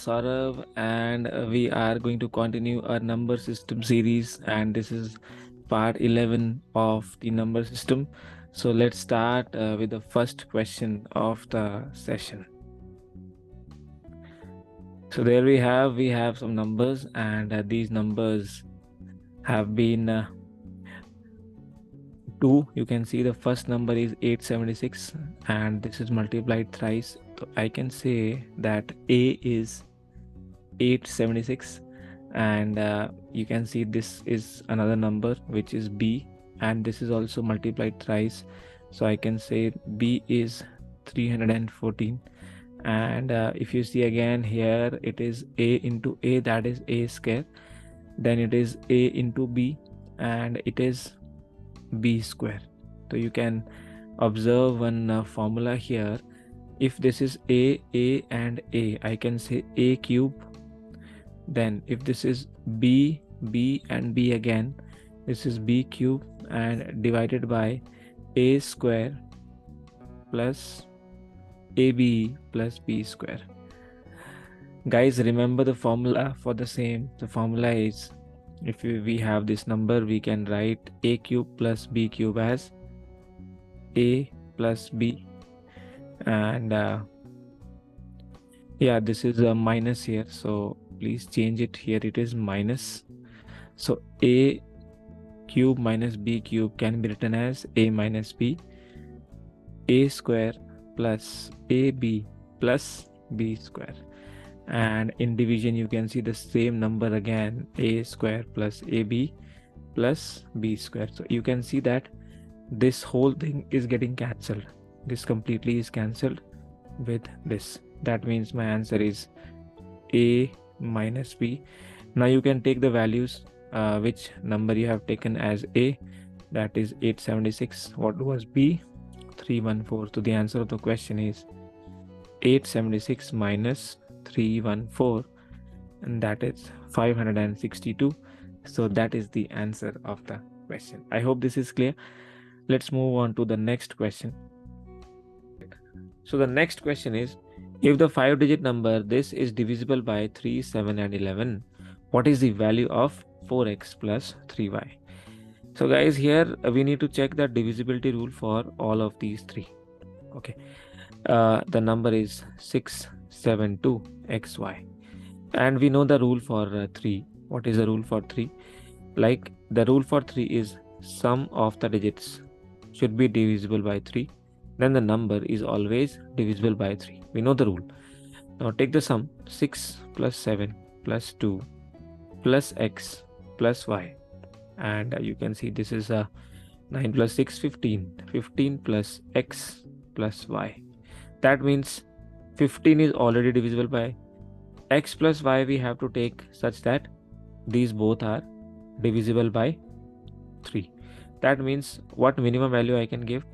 Saurav, and we are going to continue our number system series, and this is part 11 of the number system. So let's start with the first question of the session. So there we have some numbers, and these numbers have been 2. You can see the first number is 876, and this is multiplied thrice. So I can say that A is 876, and you can see this is another number which is B, and this is also multiplied thrice. So I can say B is 314, and if you see again here, it is A into A, that is A square, then it is A into B, and it is B square. So you can observe one formula here. If this is A and A, I can say A cube. Then if this is B and B again, this is B cube, and divided by A square plus AB plus B square. Guys, remember the formula for the same. The formula is, if we have this number, we can write A cube plus B cube as A plus B, and yeah, this is a minus here, so please change it. Here it is minus. So A cube minus B cube can be written as A minus B, A square plus AB plus B square. And in division, you can see the same number again, A square plus AB plus B square. So you can see that this whole thing is getting cancelled. This completely is cancelled with this. That means my answer is A minus B. Now you can take the values, which number you have taken as A, that is 876. What was B? 314. So the answer of the question is 876 minus 314, and that is 562. So that is the answer of the question. I hope this is clear. Let's move on to the next question. So the next question is, if the 5-digit number this is divisible by 3, 7 and 11, what is the value of 4x plus 3y? So guys, here we need to check the divisibility rule for all of these three. Okay, the number is 672xy, and we know the rule for 3. What is the rule for 3? Like, the rule for 3 is sum of the digits should be divisible by 3, then the number is always divisible by 3. We know the rule. Now take the sum, 6 plus 7 plus 2 plus x plus y, and you can see this is 9 plus 6, 15. 15 plus x plus y. That means 15 is already divisible by x plus y. We have to take such that these both are divisible by 3. That means what minimum value I can give?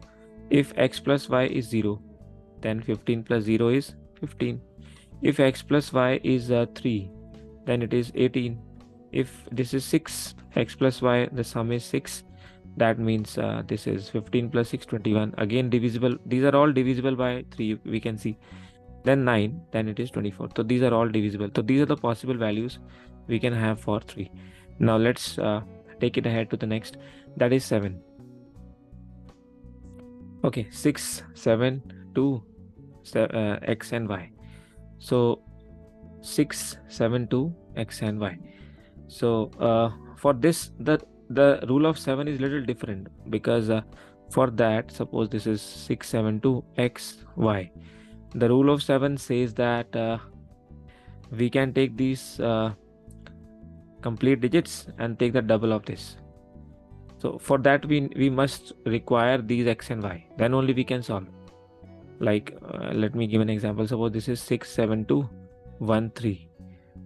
If x plus y is 0, then 15 plus 0 is 15. If x plus y is 3, then it is 18. If this is 6, x plus y, the sum is 6. That means this is 15 plus 6, 21. Again divisible. These are all divisible by 3, we can see. Then 9, then it is 24. So these are all divisible. So these are the possible values we can have for 3. Now let's take it ahead to the next. That is 7. Okay, 6, 7, 2, x and y. So 6, 7, 2, x and y. So for this, the rule of 7 is little different, because for that, suppose this is 6, 7, 2, x, y. The rule of 7 says that we can take these complete digits and take the double of this. So for that, we must require these x and y. Then only we can solve. Like, let me give an example. Suppose this is 6, 7, 2, 1, 3.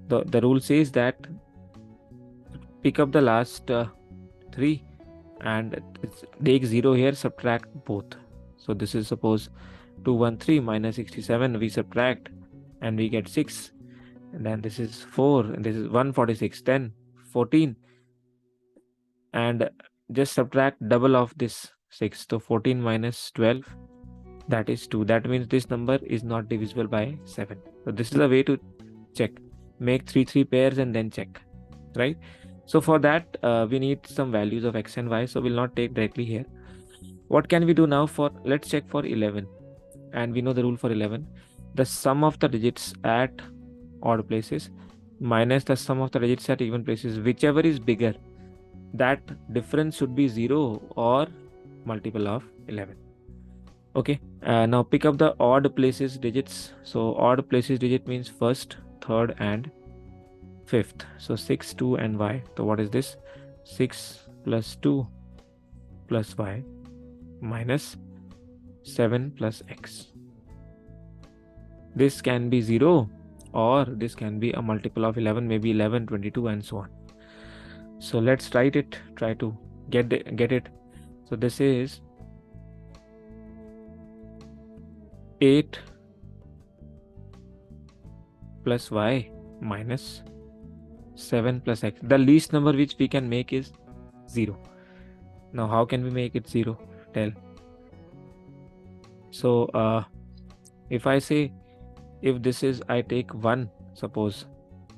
The rule says that pick up the last 3 and take 0 here, subtract both. So this is, suppose 213 minus 67, we subtract and we get 6, and then this is 4, and this is 146, then 14, and just subtract double of this 6. So 14 minus 12, that is 2. That means this number is not divisible by 7. So this is the way to check. Make 3 pairs and then check, right? So for that, we need some values of x and y, so we'll not take directly here. What can we do now for, let's check for 11. And we know the rule for 11. The sum of the digits at odd places minus the sum of the digits at even places, whichever is bigger, that difference should be 0 or multiple of 11. Okay, now pick up the odd places digits. So odd places digit means first, third and fifth. So 6, 2 and y. So what is this? 6 plus 2 plus y minus 7 plus x. This can be 0 or this can be a multiple of 11, maybe 11, 22 and so on. So let's write it, try to get it. So this is 8 plus y minus 7 plus x. The least number which we can make is 0. Now how can we make it 0? Tell. So if I say, if this is, I take 1, suppose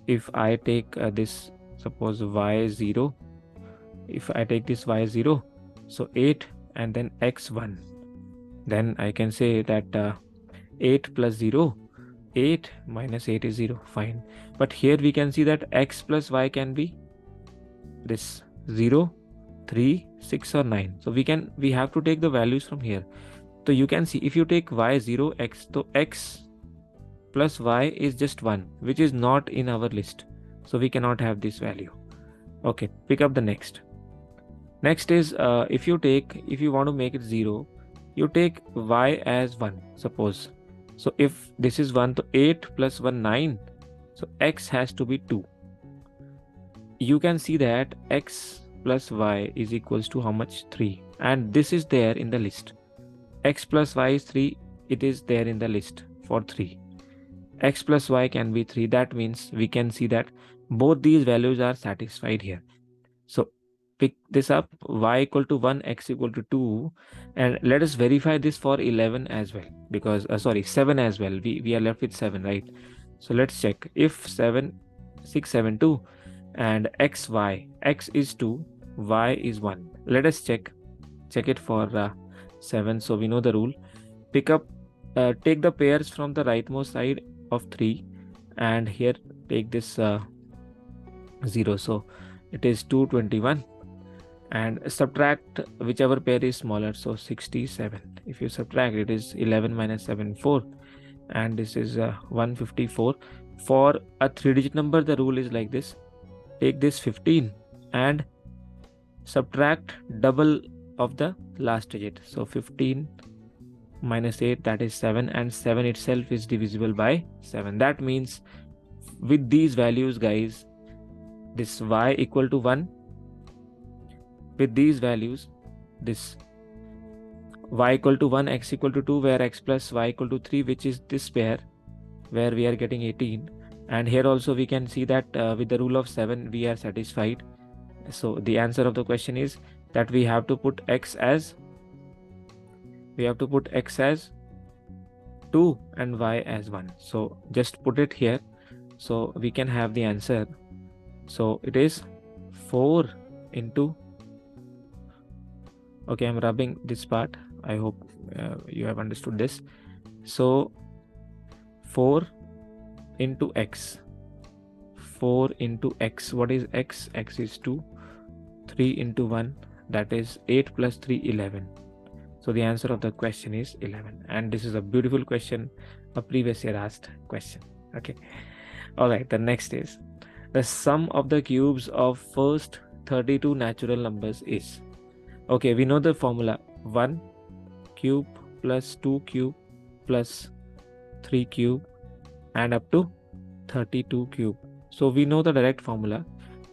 if I take this, suppose y 0, if I take this y 0, so 8 and then x 1, then I can say that 8 plus 0, 8 minus 8 is 0, fine. But here we can see that x plus y can be this 0, 3, 6 or 9. So we have to take the values from here. So you can see, if you take y 0, x, so x plus y is just 1, which is not in our list. So we cannot have this value. Okay, pick up the next. Next is, if you want to make it 0, you take y as 1, suppose. So if this is 1, so 8 plus 1, 9. So x has to be 2. You can see that x plus y is equals to how much? 3. And this is there in the list. X plus y is 3. It is there in the list for 3. X plus y can be 3. That means we can see that both these values are satisfied here. So pick this up, y equal to 1, x equal to 2, and let us verify this for 11 as well, because 7 as well. We are left with 7, right? So let's check. If 7, 6, 7, 2 and x is 2, y is 1. Let us check it for 7. So we know the rule. Pick up, take the pairs from the rightmost side of 3, and here take this 0. So it is 221, and subtract whichever pair is smaller. So 67. If you subtract, it is 11 minus 7, 4, and this is 154. For a 3-digit number, the rule is like this. Take this 15 and subtract double of the last digit. So 15 minus 8, that is 7, and 7 itself is divisible by 7. That means with these values, guys, this y equal to 1, with these values, this y equal to 1, x equal to 2, where x plus y equal to 3, which is this pair where we are getting 18. And here also we can see that with the rule of 7 we are satisfied. So the answer of the question is that we have to put x as 2 and y as 1. So just put it here, so we can have the answer. So it is 4 into, okay, I'm rubbing this part. I hope you have understood this. So 4 into x. 4 into x. What is x? X is 2. 3 into 1, that is 8 plus 3, 11. So the answer of the question is 11. And this is a beautiful question, a previous year asked question. Okay. All right. The next is, the sum of the cubes of first 32 natural numbers is. Okay, we know the formula. 1 cube plus 2 cube plus 3 cube and up to 32 cube. So we know the direct formula.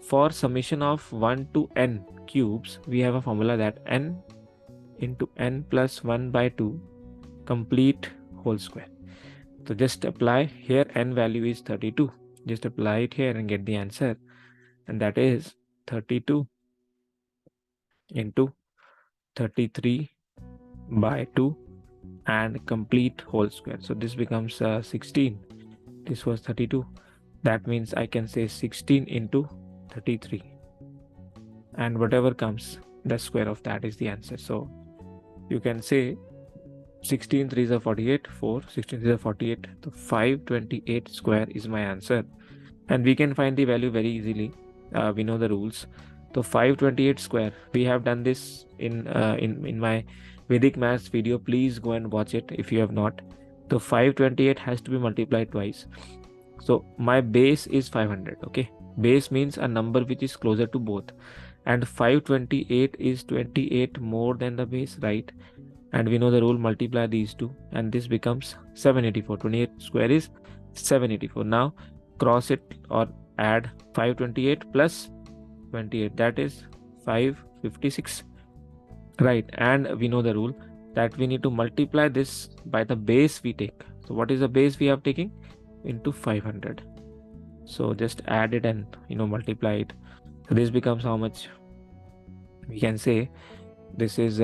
For summation of 1 to n cubes, we have a formula that n into n plus 1 by 2 complete whole square. So just apply here, n value is 32. Just apply it here and get the answer. And that is 32 into 33 by 2 and complete whole square. So this becomes 16. This was 32. That means I can say 16 into 33, and whatever comes, the square of that is the answer. So you can say 16 3s are 48, 4, 16 3s are 48. So 528 square is my answer. And we can find the value very easily. We know the rules. So 528 square, we have done this in my Vedic maths video. Please go and watch it if you have not. So 528 has to be multiplied twice. So my base is 500. Okay, base means a number which is closer to both, and 528 is 28 more than the base, right? And we know the rule, multiply these two and this becomes 784. 28 square is 784. Now cross it or add 528 plus 28, that is 556, right? And we know the rule that we need to multiply this by the base we take. So what is the base we have taken? Into 500. So just add it and multiply it. So this becomes how much? We can say this is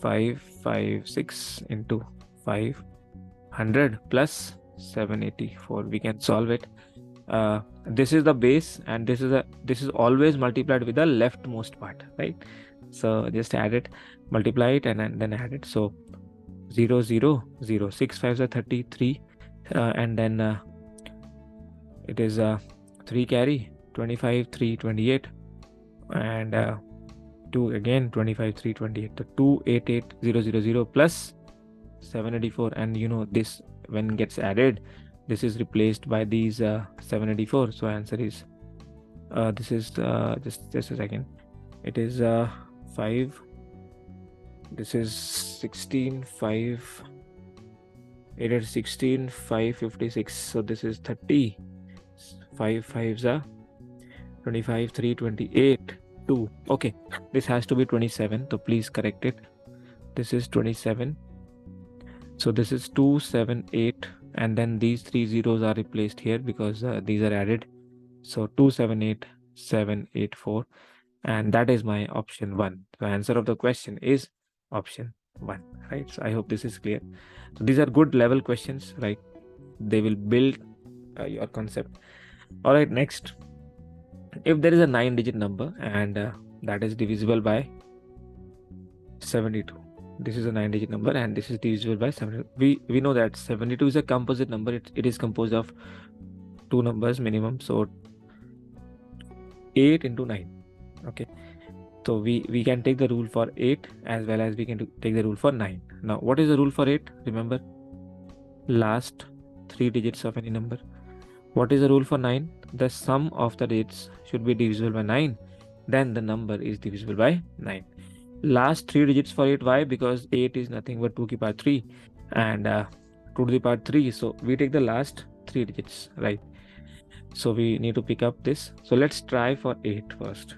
556 into 500 plus 784. We can solve it. This is the base, and this is always multiplied with the leftmost part, right? So just add it, multiply it, and then add it. So 0 0 0, 6 5s are 33, and then it is 3 carry, 25 3 28, and 2 again, 25 3 28. So 288000 plus 784, and this when gets added, this is replaced by these 784. So answer is this is just a second, it is 5, this is 16 5, it is 16 556. So this is 30, 5 5s are 25 3 28 2. Okay, this has to be 27, so please correct it. This is 27. So this is 278, and then these 3 zeros are replaced here because these are added. So 278784, and that is my option 1. The answer of the question is option 1, right? So I hope this is clear. So these are good level questions, right? They will build your concept. All right, next, if there is a 9-digit number and that is divisible by 72. This is a 9-digit number and this is divisible by 72. We know that 72 is a composite number. It is composed of 2 numbers minimum. So 8 into 9. Okay. So we can take the rule for 8 as well as we can take the rule for 9. Now, what is the rule for 8? Remember, last 3 digits of any number. What is the rule for 9? The sum of the digits should be divisible by 9. Then the number is divisible by 9. Last 3 digits for 8. Why? Because 8 is nothing but 2 to the power 3 and 2 to the power 3. So we take the last 3 digits, right? So we need to pick up this. So let's try for 8 first.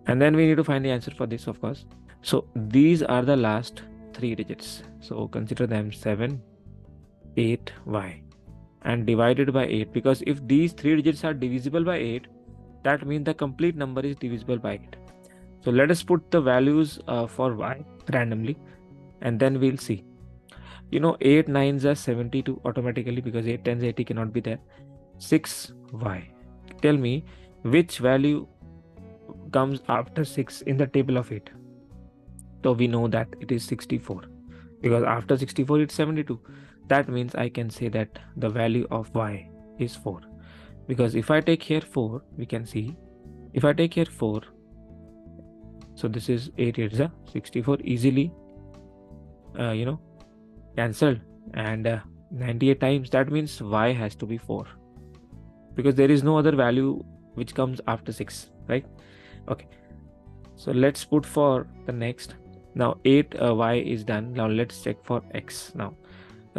And then we need to find the answer for this, of course. So these are the last 3 digits. So consider them 7, 8, y. And divided by 8, because if these 3 digits are divisible by 8, that means the complete number is divisible by 8. So let us put the values for y randomly, and then we'll see. 8 9s are 72 automatically because 8 10s 80 cannot be there. 6y. Tell me which value comes after 6 in the table of 8. So we know that it is 64 because after 64 it's 72. That means I can say that the value of y is 4, because if I take here 4, we can see, if I take here 4, so this is 8 8 is 64, easily cancelled, and 98 times, that means y has to be 4 because there is no other value which comes after 6, right? Okay, so let's put for the next. Now 8y is done. Now let's check for x. Now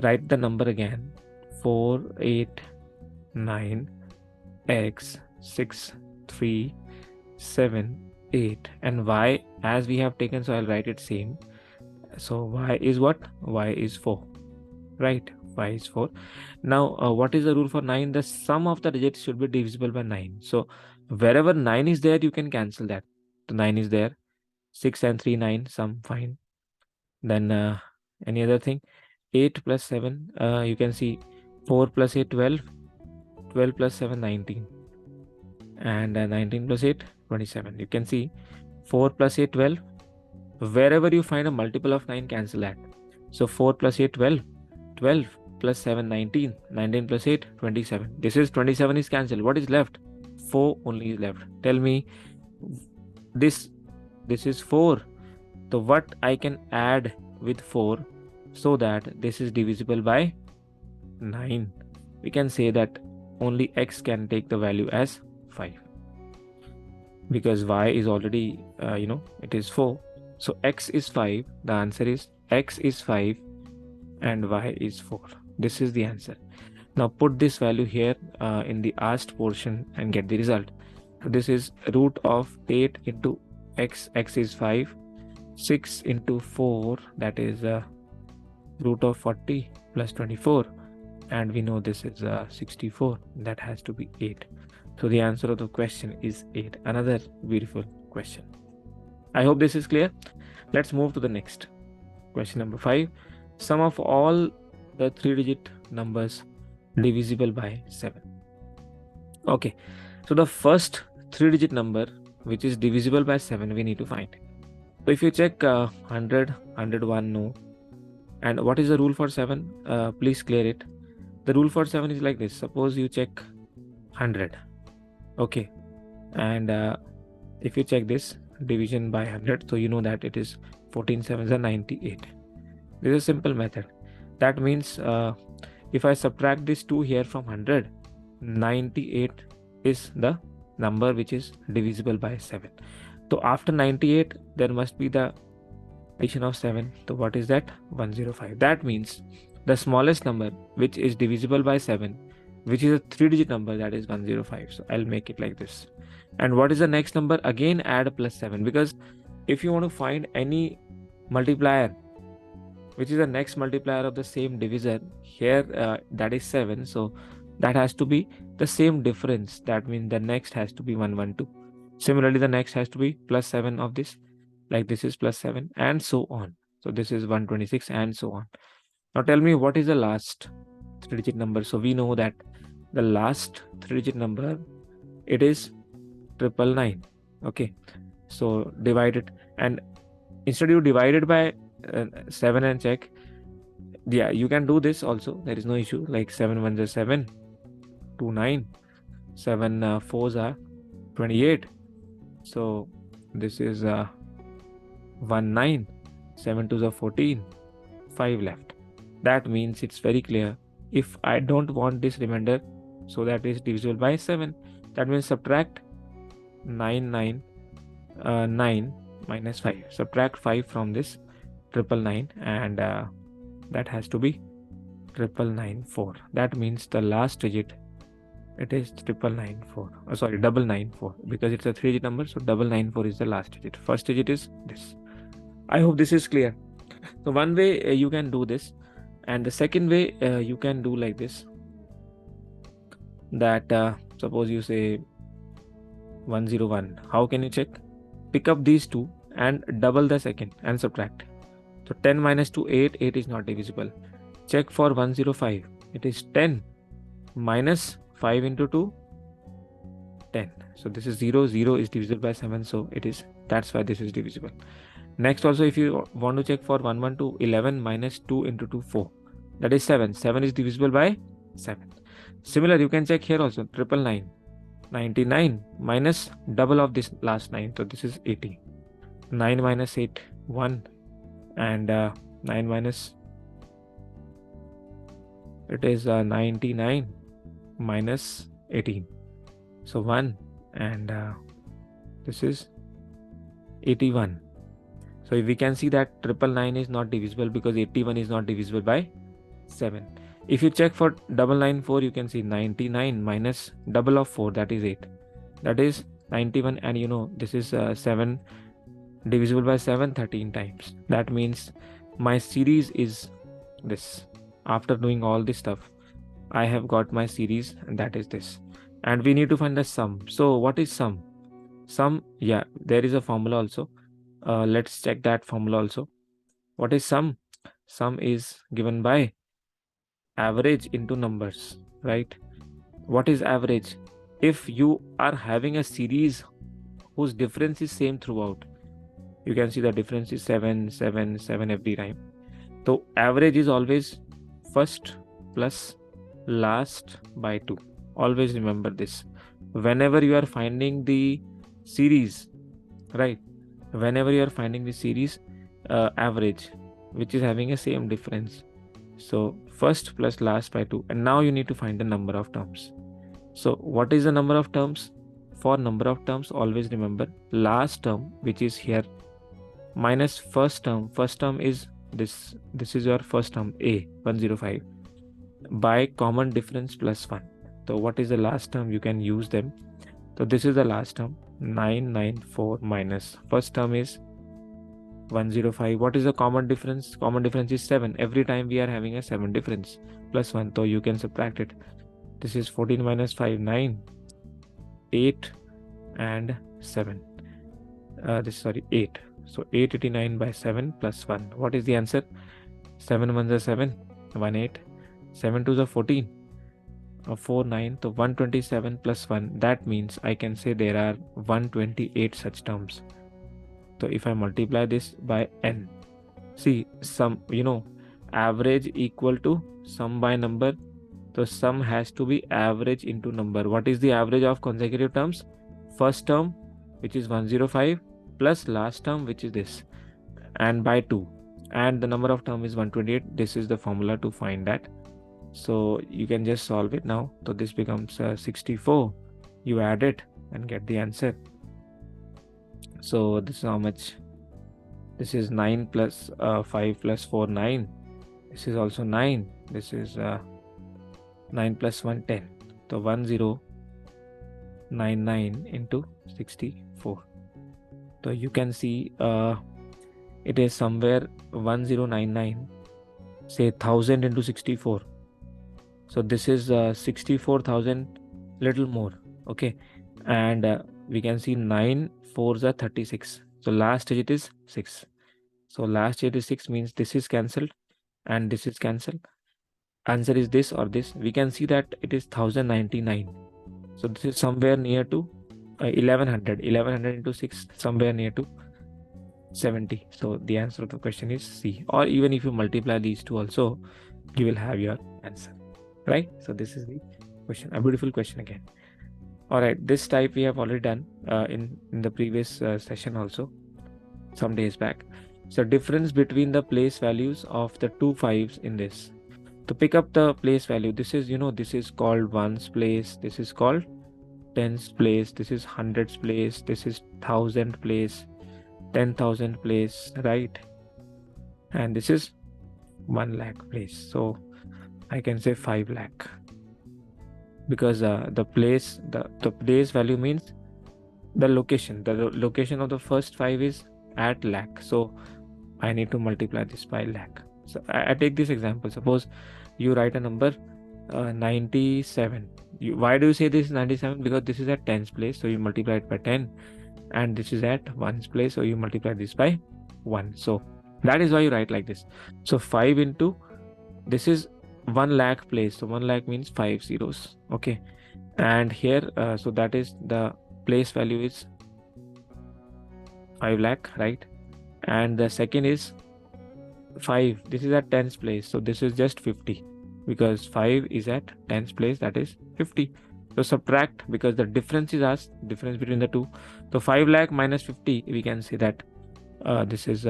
write the number again, 4 8 9 x 6 3 7 8, and y as we have taken, so I'll write it same. So y is what? Y is 4, right? Y is 4. Now what is the rule for 9? The sum of the digits should be divisible by 9. So wherever 9 is there, you can cancel that. The 9 is there, 6 and 3 9, sum, fine. Then any other thing? 8 plus 7, you can see 4 plus 8 12, 12 plus 7, 19. And 19 plus 8, 27. You can see 4 plus 8, 12. Wherever you find a multiple of 9, cancel that. So 4 plus 8, 12. 12 plus 7, 19. 19 plus 8, 27. This is 27 is cancelled. What is left? 4 only is left. Tell me, this is 4. So what I can add with 4 so that this is divisible by 9? We can say that only x can take the value as 5, because y is already it is 4. So x is 5. The answer is x is 5 and y is 4. This is the answer. Now put this value here in the asked portion and get the result. So this is root of 8 into x. X is 5. 6 into 4, that is root of 40 plus 24. And we know this is 64. That has to be 8. So the answer of the question is 8. Another beautiful question. I hope this is clear. Let's move to the next. Question number 5. Sum of all the 3-digit numbers divisible by 7. Okay. So the first 3-digit number which is divisible by 7, we need to find. So if you check 100, 101, no. And what is the rule for 7? Please clear it. The rule for 7 is like this. Suppose you check 100. Okay. And if you check this division by 100, so you know that it is 14 7s are 98. This is a simple method. That means if I subtract this 2 here from 100, 98 is the number which is divisible by 7. So after 98, there must be the addition of 7. So what is that? 105. That means the smallest number which is divisible by 7, which is a 3-digit number, that is 105. So I'll make it like this. And what is the next number? Again add plus 7, because if you want to find any multiplier which is the next multiplier of the same divisor, here that is 7. So that has to be the same difference. That means the next has to be 112. Similarly, the next has to be plus 7 of this, like this is plus 7 and so on. So this is 126 and so on. Now tell me, what is the last 3-digit number? So we know that the last 3-digit number, it is 999. Okay. So divide it, and instead you divide it by 7 and check. Yeah, you can do this also. There is no issue. Like 7 1s are 7, 2 9, 7 4s are 28. So this is 1 9, 7 2s are 14, 5 left. That means it's very clear. If I don't want this remainder, so that is divisible by 7. That means subtract 9 minus 5. Subtract 5 from this 999, and that has to be 994. That means the last digit, it is 994. Sorry, 994, because it's a 3-digit number. So 994 is the last digit. First digit is this. I hope this is clear. So one way you can do this, and the second way you can do like this. That suppose you say 101. How can you check? Pick up these two and double the second and subtract. So 10 minus 2, 8. 8 is not divisible. Check for 105. It is 10 minus 5 into 2, 10. So this is 0. 0 is divisible by 7. So it is, that's why this is divisible. Next also, if you want to check for 112, 11 minus 2 into 2, 4. That is 7. 7 is divisible by 7. Similar, you can check here also. 999. 99 minus double of this last 9. So this is 80. 9 minus 8, 1. And 9 minus, it is 99 minus 18. So 1, and this is 81. So if we can see that 999 is not divisible, because 81 is not divisible by 7. If you check for 994, you can see 99 minus double of 4, that is 8. That is 91, and you know this is 7 divisible by 7 13 times. That means my series is this. After doing all this stuff, I have got my series, and that is this. And we need to find the sum. So what is sum? Sum, yeah, there is a formula also. Let's check that formula also. What is sum? Sum is given by average into numbers, right? What is average? If you are having a series whose difference is same throughout, you can see the difference is 7, 7, 7 every time. So average is always first plus last by 2. Always remember this. Whenever you are finding the series, right? Whenever you are finding the series average, which is having a same difference. So first plus last by 2. And now you need to find the number of terms. So what is the number of terms? For number of terms, always remember last term, which is here, minus first term. First term is this. This is your first term, A, 105, by common difference plus 1. So what is the last term? You can use them. So this is the last term, 994 minus first term is 105. What is the common difference? Common difference is 7. Every time we are having a 7 difference plus 1. So you can subtract it. This is 14 minus 5, 9, 8 and 7. 8. So 889 by 7 plus 1. What is the answer? 7 1s are 7, 1 8. 7 2s are 14. 4 9. So 127 plus 1. That means I can say there are 128 such terms. So if I multiply this by n, see sum, average equal to sum by number. So sum has to be average into number. What is the average of consecutive terms? First term, which is 105, plus last term, which is this, and by 2. And the number of term is 128. This is the formula to find that. So you can just solve it now. So this becomes 64. You add it and get the answer. So this is how much? This is 9 plus 5 plus 4, 9. This is also 9. This is 9 plus 1, 10. So 1099 into 64. So you can see it is somewhere 1099, say 1000 into 64. So this is 64,000, little more. Okay. And we can see 9 4s are 36. So last digit is 6. So last digit is 6 means this is cancelled and this is cancelled. Answer is this or this. We can see that it is 1099. So this is somewhere near to 1100. 1100 into 6, somewhere near to 70. So the answer of the question is C. Or even if you multiply these two also, you will have your answer, right? So this is the question, a beautiful question again. All right, this type we have already done in the previous session also, some days back. So difference between the place values of the two fives in this. To pick up the place value, this is, this is called ones place, this is called tens place, this is hundreds place, this is 1000 place, 10,000 place, right? And this is 1 lakh place. So I can say 5 lakh, because the place value means the location. The location of the first 5 is at lakh. So I need to multiply this by lakh. So I take this example. Suppose you write a number 97. Why do you say this is 97? Because this is at tens place, so you multiply it by 10, and this is at ones place, so you multiply this by 1. So that is why you write like this. So 5 into, this is 1 lakh place, so 1 lakh means 5 zeros. Okay, and here so that is the place value is 5 lakh, right? And the second is 5. This is at tens place, so this is just 50, because 5 is at tens place, that is 50. So subtract, because the difference is asked, difference between the two. So 5 lakh minus 50, we can say that this is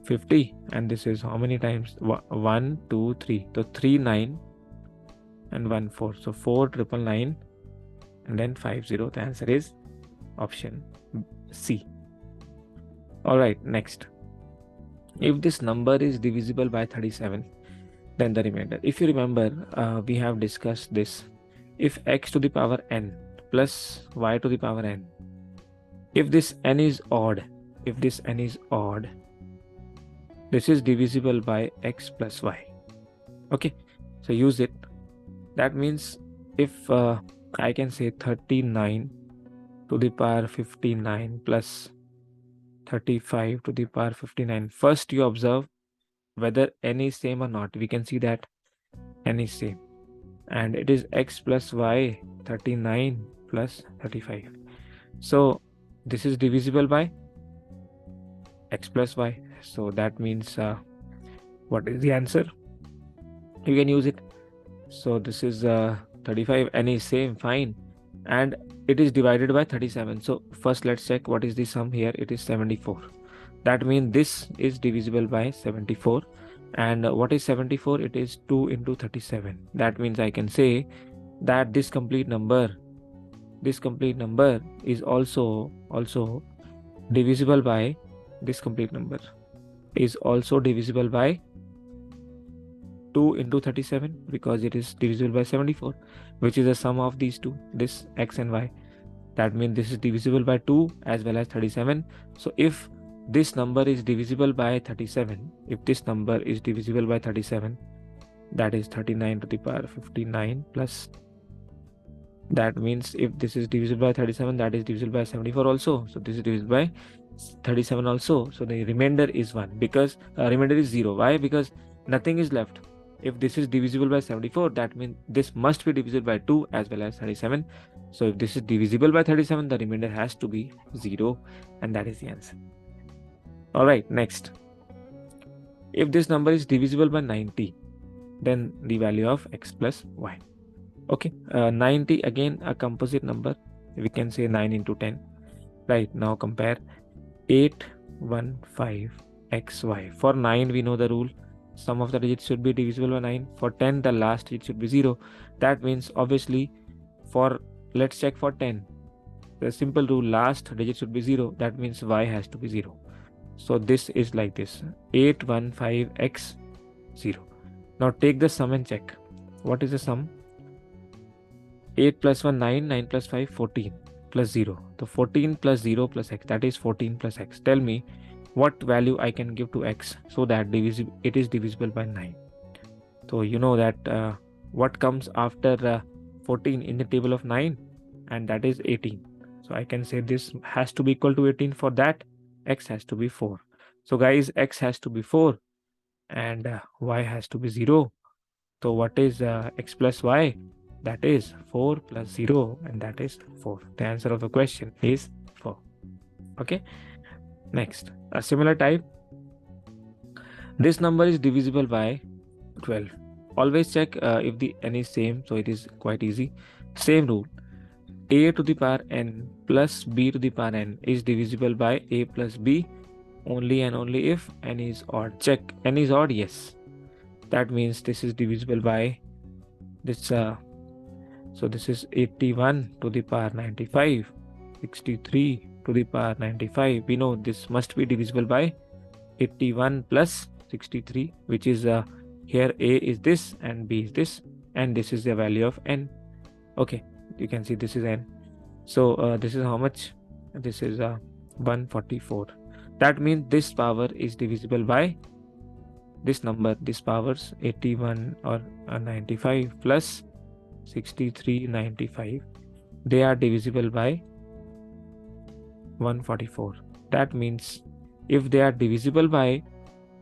50, and this is how many times? 1 2 3. So 3 9 and 1 4. So 4 999 and then 50. The answer is option C. All right, next. If this number is divisible by 37, then the remainder. If you remember, we have discussed this. If x to the power n plus y to the power n, if this n is odd, this is divisible by x plus y. Okay, so use it. That means if I can say 39 to the power 59 plus 35 to the power 59. First you observe whether n is same or not. We can see that n is same. and it is x plus y 39 plus 35. So this is divisible by x plus y. So that means what is the answer? You can use it. So this is 35, n is same, fine, and it is divided by 37. So first let's check what is the sum here. It is 74. That means this is divisible by 74. And what is 74? It is 2 into 37. That means I can say that this complete number is also divisible by, this complete number is also divisible by 2 into 37, because it is divisible by 74, which is the sum of these two, this x and y. That means this is divisible by 2 as well as 37. So if this number is divisible by 37, that is 39 to the power 59 plus, that means if this is divisible by 37, that is divisible by 74 also. So this is divisible by 37 also. So the remainder is 1, because remainder is 0. Why? Because nothing is left. If this is divisible by 74, that means this must be divisible by 2 as well as 37. So if this is divisible by 37, the remainder has to be 0, and that is the answer. All right, next. If this number is divisible by 90, then the value of x plus y. Okay, 90, again a composite number. We can say 9 into 10. Right, now compare 815xy. For 9, we know the rule. Sum of the digits should be divisible by 9. For 10, the last digit should be 0. That means obviously let's check for 10. The simple rule, last digit should be 0. That means y has to be 0. So this is like this, 815x0. Now take the sum and check. What is the sum? 8 plus 1, 9, 9 plus 5, 14, plus 0. So 14 plus 0 plus x, that is 14 plus x. Tell me what value I can give to x so that it is divisible by 9. So you know that what comes after 14 in the table of 9, and that is 18. So I can say this has to be equal to 18. For that, x has to be 4. So guys, x has to be 4 and y has to be 0. So what is x plus y? That is 4 plus 0, and that is 4. The answer of the question is 4. Okay. Next, a similar type. This number is divisible by 12. Always check if the n is same. So it is quite easy. Same rule. A to the power n plus b to the power n is divisible by a plus b only and only if n is odd. Check, n is odd, yes. That means this is divisible by this. So this is 81 to the power 95, 63 to the power 95. We know this must be divisible by 81 plus 63, which is here a is this and b is this, and this is the value of n. Okay, you can see this is n. So this is how much? This is 144. That means this power is divisible by this number, this powers 81 or 95 plus 63, 95. They are divisible by 144. That means if they are divisible by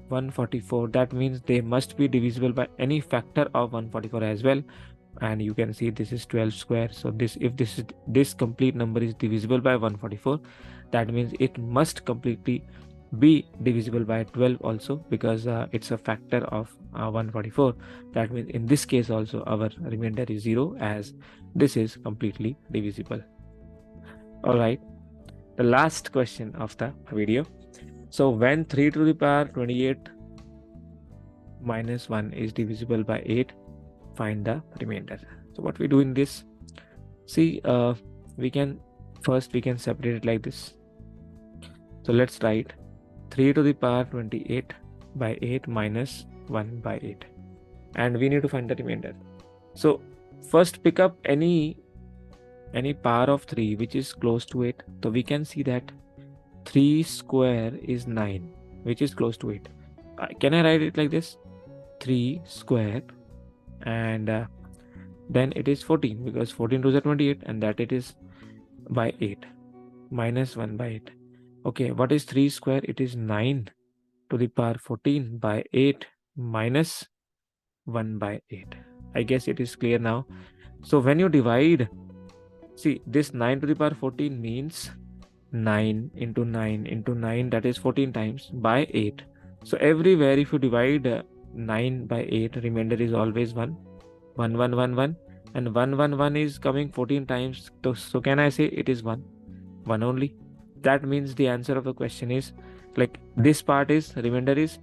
144, that means they must be divisible by any factor of 144 as well. And you can see this is 12 square. So if this complete number is divisible by 144, that means it must completely be divisible by 12 also, because it's a factor of 144. That means in this case also our remainder is 0, as this is completely divisible. All right, the last question of the video. So when 3 to the power 28 minus 1 is divisible by 8, find the remainder. So what we do in this, see, we can separate it like this. So let's write 3 to the power 28 by 8 minus 1 by 8, and we need to find the remainder. So first pick up any power of 3 which is close to 8. So we can see that 3 square is 9, which is close to 8. Can I write it like this? 3 square, and then it is 14, because 14 to the 28, and that it is by 8 minus 1 by 8. Okay, what is 3 square? It is 9 to the power 14 by 8 minus 1 by 8. I guess it is clear now. So when you divide, see, this 9 to the power 14 means 9 into 9 into 9, that is 14 times, by 8. So everywhere if you divide 9 by 8, remainder is always 1. 1, 1, 1, 1. And 1, 1, 1 is coming 14 times. So can I say it is 1? 1 only. That means the answer of the question is, like, this part is, remainder is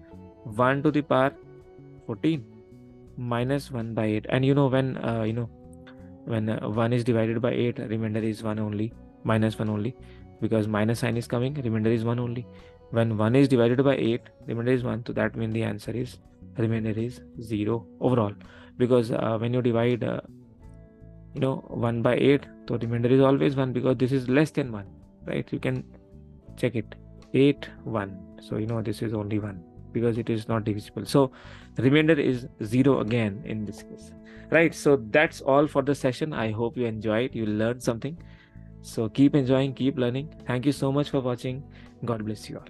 1 to the power 14 minus 1 by 8. And when when 1 is divided by 8, remainder is 1 only, minus 1 only, because minus sign is coming, remainder is 1 only. When 1 is divided by 8, remainder is 1, so that means the answer is, remainder is 0 overall. Because when you divide 1 by 8, so remainder is always 1, because this is less than 1, right? You can check it, 8, 1. So this is only 1, because it is not divisible. So remainder is 0 again in this case, right? So that's all for the session. I hope you enjoyed, you learned something. So keep enjoying, keep learning. Thank you so much for watching. God bless you all.